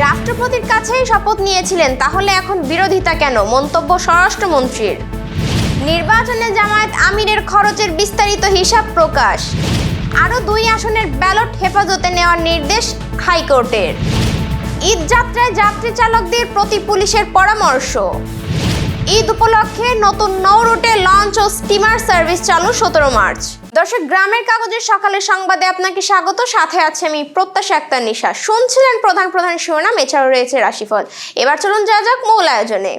রাষ্ট্রপতির কাছেই শপথ নিয়েছিলেন, তাহলে এখন বিরোধিতা কেন? মন্তব্য স্বরাষ্ট্রমন্ত্রীর। নির্বাচনে জামায়াত আমিরের খরচের বিস্তারিত হিসাব প্রকাশ। আরও 2 আসনের ব্যালট হেফাজতে নেওয়ার নির্দেশ হাইকোর্টের। ঈদ যাত্রায় যাত্রী চালকদের প্রতি পুলিশের পরামর্শ। ঈদ উপলক্ষে নতুন নৌ রুটে লঞ্চ ও স্টিমার সার্ভিস চালু 17 মার্চ। দর্শক, গ্রামের কাগজের সকালের সংবাদে আপনাকে স্বাগত। সাথে আছে আমি প্রত্যাশা আক্তার নিশা। শুনছিলেন প্রধান শিরোনাম, এছাড়াও রয়েছে রাশিফল। এবার চলুন যাওয়া যাক মূল আয়োজনে।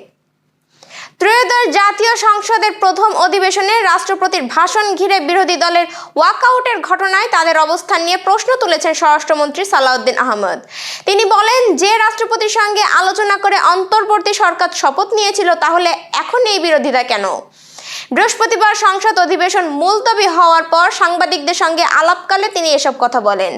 ত্রয়োদশ জাতীয় সংসদের প্রথম অধিবেশনে রাষ্ট্রপতির ভাষণ ঘিরে বিরোধী দলের ওয়াকআউটের ঘটনায় তাদের অবস্থান নিয়ে প্রশ্ন তুলেছেন স্বরাষ্ট্রমন্ত্রী সালাউদ্দিন আহমেদ। তিনি বলেন, যে রাষ্ট্রপতির সঙ্গে আলোচনা করে অন্তর্বর্তী সরকার শপথ নিয়েছিল, তাহলে এখন এই বিরোধিতা কেন? বৃহস্পতিবার সংসদ অধিবেশন মুলতবি হওয়ার পর সাংবাদিকদের সঙ্গে আলাপকালে তিনি এসব কথা বলেন।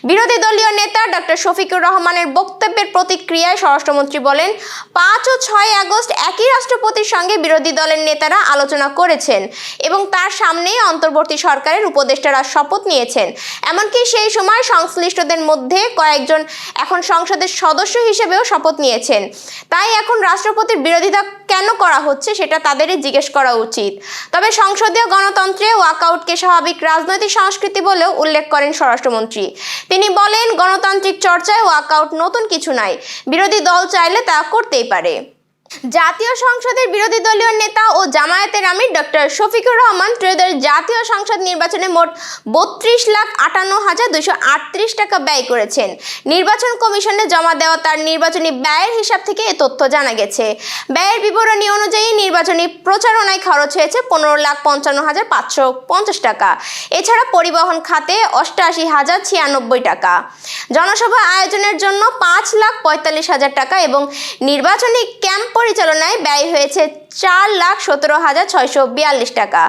বিরোধী দলীয় নেতা ডক্টর শফিকুর রহমানের বক্তব্যের প্রতিক্রিয়ায় স্বরাষ্ট্রমন্ত্রী বলেন, 5 ও 6 আগস্ট একই রাষ্ট্রপতির সঙ্গে বিরোধী দলের নেতারা আলোচনা করেছেন এবং তার সামনেই অন্তর্বর্তী সরকারের উপদেষ্টারা শপথ নিয়েছেন। এমনকি সেই সময় সংশ্লিষ্টদের মধ্যে কয়েকজন এখন সংসদের সদস্য হিসেবেও শপথ নিয়েছেন। তাই এখন রাষ্ট্রপতির বিরোধিতা কেন করা হচ্ছে সেটা তাদেরই জিজ্ঞেস করা উচিত। তবে সংসদীয় গণতন্ত্রে ওয়াকআউটকে স্বাভাবিক রাজনৈতিক সংস্কৃতি বলেও উল্লেখ করেন স্বরাষ্ট্রমন্ত্রী। তিনি বলেন, গণতান্ত্রিক চর্চায় ওয়াকআউট নতুন কিছু নয়, বিরোধী দল চাইলে তা করতেই পারে। জাতীয় সংসদের বিরোধী দলীয় নেতা ও জামায়াতের আমির ডক্টর শফিকুর রহমান ত্রয়োদশ জাতীয় সংসদ নির্বাচনে মোট 32,58,238 টাকা ব্যয় করেছেন। নির্বাচন কমিশনে জমা দেওয়া তার নির্বাচনী ব্যয়ের হিসাব থেকে এ তথ্য জানা গেছে। ব্যয়ের বিবরণী অনুযায়ী নির্বাচনী প্রচারণায় খরচ হয়েছে 15,55,550 টাকা। এছাড়া পরিবহন খাতে 88,096 টাকা, জনসভা আয়োজনের জন্য 5,45,000 টাকা এবং নির্বাচনী ক্যাম্প পরিচালনায় ব্যয় হয়েছে 4,17,642 টাকা।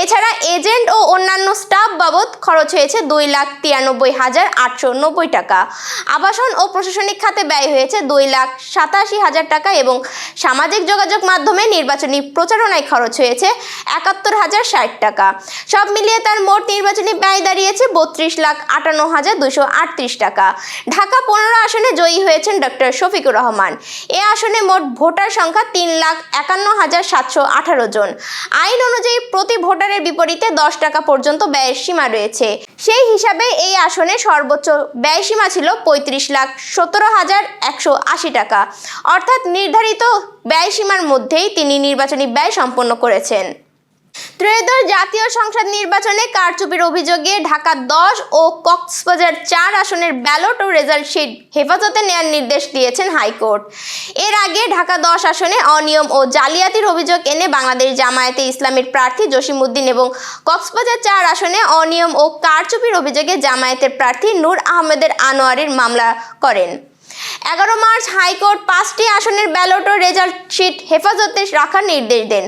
এছাড়া এজেন্ট ও অন্যান্য স্টাফ বাবদ খরচ হয়েছে 2,93,890 টাকা। আবাসন ও প্রশাসনিক খাতে ব্যয় হয়েছে 2,87,000 টাকা এবং সামাজিক যোগাযোগ মাধ্যমে নির্বাচনী প্রচারণায় খরচ হয়েছে 71,060 টাকা। সব মিলিয়ে তার মোট নির্বাচনী ব্যয় দাঁড়িয়েছে 32,58,238 টাকা। ঢাকা 15 আসনে জয়ী হয়েছেন ডক্টর শফিকুর রহমান। এ আসনে মোট ভোটার সংখ্যা 3,51,718 জন। আইন অনুযায়ী প্রতি ভোটারের বিপরীতে 10 টাকা পর্যন্ত ব্যয়ের সীমা রয়েছে। সেই হিসাবে এই আসনে সর্বোচ্চ ব্যয় সীমা ছিল 35,17,180 টাকা। অর্থাৎ নির্ধারিত ব্যয় সীমার মধ্যেই তিনি নির্বাচনী ব্যয় সম্পন্ন করেছেন। ত্রয়োদশ জাতীয় সংসদ নির্বাচনে কারচুপির অভিযোগে ঢাকা 10 ও কক্সবাজার 4 আসনের ব্যালট ও রেজাল্ট শিট হেফাজতে নেওয়ার নির্দেশ দিয়েছেন হাইকোর্ট। এর আগে ঢাকা 10 আসনে অনিয়ম ও জালিয়াতির অভিযোগ এনে বাংলাদেশ জামায়াতে ইসলামীর প্রার্থী জসিমউদ্দিন এবং কক্সবাজার 4 আসনে অনিয়ম ও কারচুপির অভিযোগে জামায়াতের প্রার্থী নূর আহমেদের আনোয়ারের মামলা করেন। 11 মার্চ হাইকোর্ট 5টি আসনের ব্যালট ও রেজাল্ট শিট হেফাজতে রাখার নির্দেশ দেন।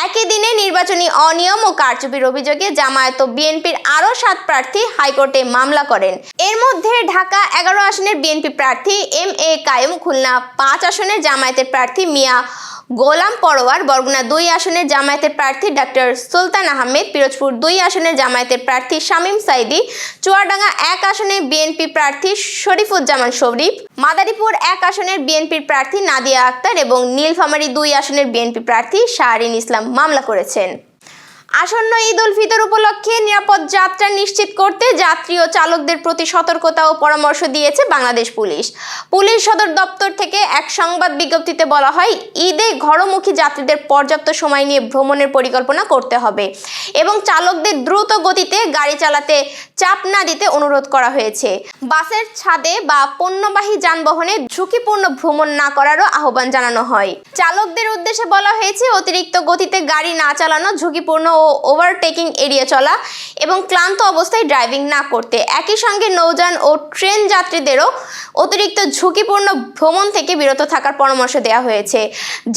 একই দিনে নির্বাচনী অনিয়ম ও কারচুপির অভিযোগে জামায়াত ও বিএনপির আরও 7 প্রার্থী হাইকোর্টে মামলা করেন। এর মধ্যে ঢাকা 11 আসনের বিএনপি প্রার্থী MA কায়েম, খুলনা 5 আসনের জামায়াতের প্রার্থী মিয়া গোলাম পরোয়ার, বরগুনা 2 আসনের জামায়াতের প্রার্থী ডক্টর সুলতান আহমেদ, পিরোজপুর 2 আসনের জামায়াতের প্রার্থী শামীম সাইদি, চুয়াডাঙ্গা 1 আসনের বিএনপি প্রার্থী শরীফুজ্জামান শরীফ, মাদারীপুর 1 আসনের বিএনপির প্রার্থী নাদিয়া আক্তার এবং নীলফামারী 2 আসনের বিএনপি প্রার্থী শাহরিন ইসলাম মামলা করেছেন। আসন্ন ঈদ উল ফিতর উপলক্ষে নিরাপদ যাত্রা নিশ্চিত করতে যাত্রী ও চালকদের প্রতি সতর্কতা ও পরামর্শ দিয়েছে বাংলাদেশ পুলিশ। পুলিশ সদর দপ্তর থেকে এক সংবাদ বিজ্ঞপ্তিতে বলা হয়, ঈদে ঘরমুখী যাত্রীদের পর্যাপ্ত সময় নিয়ে ভ্রমণের পরিকল্পনা করতে হবে এবং চালকদের দ্রুত গতিতে গাড়ি চালাতে চাপ না দিতে অনুরোধ করা হয়েছে। বাসের ছাদে বা পণ্যবাহী যানবাহনে ঝুঁকিপূর্ণ ভ্রমণ না করারও আহ্বান জানানো হয়। চালকদের উদ্দেশ্যে বলা হয়েছে, অতিরিক্ত গতিতে গাড়ি না চালানো, ঝুঁকিপূর্ণ ও ওভারটেকিং এড়িয়ে চলা এবং ক্লান্ত অবস্থায় ড্রাইভিং না করতে। একই সঙ্গে নৌযান ও ট্রেন যাত্রীদেরও অতিরিক্ত ঝুঁকিপূর্ণ ভ্রমণ থেকে বিরত থাকার পরামর্শ দেওয়া হয়েছে।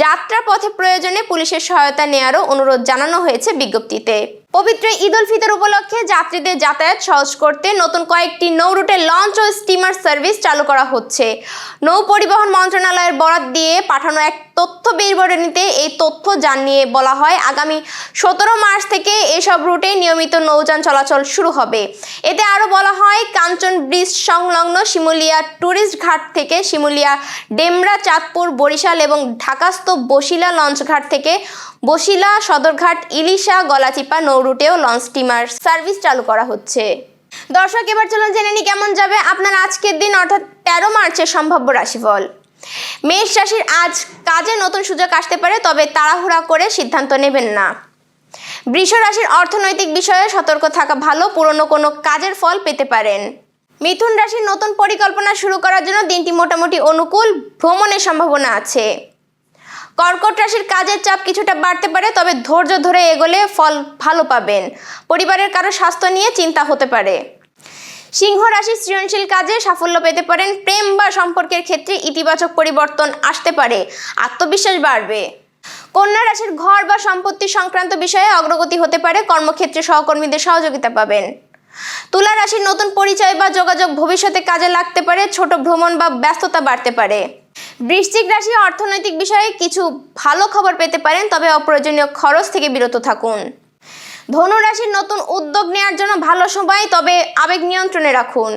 যাত্রা পথে প্রয়োজনে পুলিশের সহায়তা নেওয়ারও অনুরোধ জানানো হয়েছে বিজ্ঞপ্তিতে। পবিত্র ঈদ উল ফিতর উপলক্ষে যাত্রীদের যাতায়াত সহজ করতে নতুন কয়েকটি নৌ রুটে লঞ্চ ও স্টিমার সার্ভিস চালু করা হচ্ছে। নৌ পরিবহন মন্ত্রণালয়ের বরাত দিয়ে পাঠানো এক তথ্য বিবরণীতে এই তথ্য জানিয়ে বলা হয়, আগামী 17 মার্চ থেকে এসব রুটে নিয়মিত নৌযান চলাচল শুরু হবে। এতে আরও বলা হয়, কাঞ্চন ব্রিজ সংলগ্ন শিমুলিয়া ট্যুরিস্ট ঘাট থেকে শিমুলিয়া, ডেমরা, চাঁদপুর, বরিশাল এবং ঢাকাস্থ বসিলা লঞ্চঘাট থেকে বসিলা, সদরঘাট, ইলিশা, গলাচিপা নৌ রুটেও লঞ্চ স্টিমার সার্ভিস চালু করা হচ্ছে। দর্শক, এবার চলুন জেনে নিই কেমন যাবে আপনার আজকের দিন অর্থাৎ 13 মার্চের সম্ভাব্য রাশিফল। মেষ রাশির আজ কাজে নতুন সুযোগ আসতে পারে, তবে তাড়াহুড়া করে সিদ্ধান্ত নেবেন না। বৃষ রাশির অর্থনৈতিক বিষয়ে সতর্ক থাকা ভালো, পুরনো কোনো কাজের ফল পেতে পারেন। মিথুন রাশির নতুন পরিকল্পনা শুরু করার জন্য দিনটি মোটামুটি অনুকূল, ভ্রমণের সম্ভাবনা আছে। কর্কট রাশির কাজের চাপ কিছুটা বাড়তে পারে, তবে ধৈর্য ধরে এগোলে ফল ভালো পাবেন। পরিবারের কারো স্বাস্থ্য নিয়ে চিন্তা হতে পারে। সিংহ রাশির সৃজনশীল কাজে সাফল্য পেতে পারেন। প্রেম বা সম্পর্কের ক্ষেত্রে ইতিবাচক পরিবর্তন আসতে পারে, আত্মবিশ্বাস বাড়বে। কন্যা রাশির ঘর বা সম্পত্তি সংক্রান্ত বিষয়ে অগ্রগতি হতে পারে, কর্মক্ষেত্রে সহকর্মীদের সহযোগিতা পাবেন। তুলা রাশির নতুন পরিচয় বা যোগাযোগ ভবিষ্যতে কাজে লাগতে পারে, ছোট ভ্রমণ বা ব্যস্ততা বাড়তে পারে। বৃশ্চিক রাশি অর্থনৈতিক বিষয়ে কিছু ভালো খবর পেতে পারেন, তবে অপ্রয়োজনীয় খরচ থেকে বিরত থাকুন। ধনু রাশির নতুন উদ্যোগ নেওয়ার জন্য ভালো সময়, তবে আবেগ নিয়ন্ত্রণে রাখুন।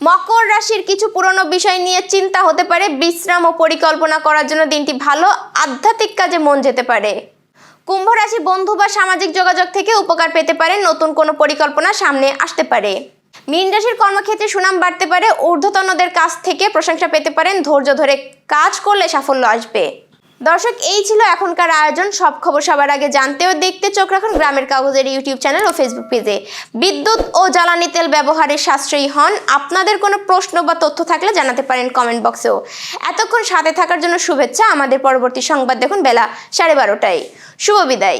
মকর রাশির কিছু পুরনো বিষয় নিয়ে চিন্তা হতে পারে, বিশ্রাম ও পরিকল্পনা করার জন্য দিনটি ভালো, আধ্যাত্মিক কাজে মন যেতে পারে। কুম্ভ রাশি বন্ধু বা সামাজিক যোগাযোগ থেকে উপকার পেতে পারেন, নতুন কোনো পরিকল্পনা সামনে আসতে পারে। মীন রাশির কর্মক্ষেত্রে সুনাম বাড়তে পারে, ঊর্ধ্বতনদের কাছ থেকে প্রশংসা পেতে পারেন, ধৈর্য ধরে কাজ করলে সাফল্য আসবে। দর্শক, এই ছিল এখনকার আয়োজন। সব খবর সবার আগে জানতে ও দেখতে চোখ রাখুন গ্রামের কাগজের ইউটিউব চ্যানেল ও ফেসবুক পেজে। বিদ্যুৎ ও জ্বালানি তেল ব্যবহারে সাশ্রয়ী হন। আপনাদের কোনো প্রশ্ন বা তথ্য থাকলে জানাতে পারেন কমেন্ট বক্সেও। এতক্ষণ সাথে থাকার জন্য শুভেচ্ছা। আমাদের পরবর্তী সংবাদ দেখুন বেলা 12:30টায়। শুভ বিদায়।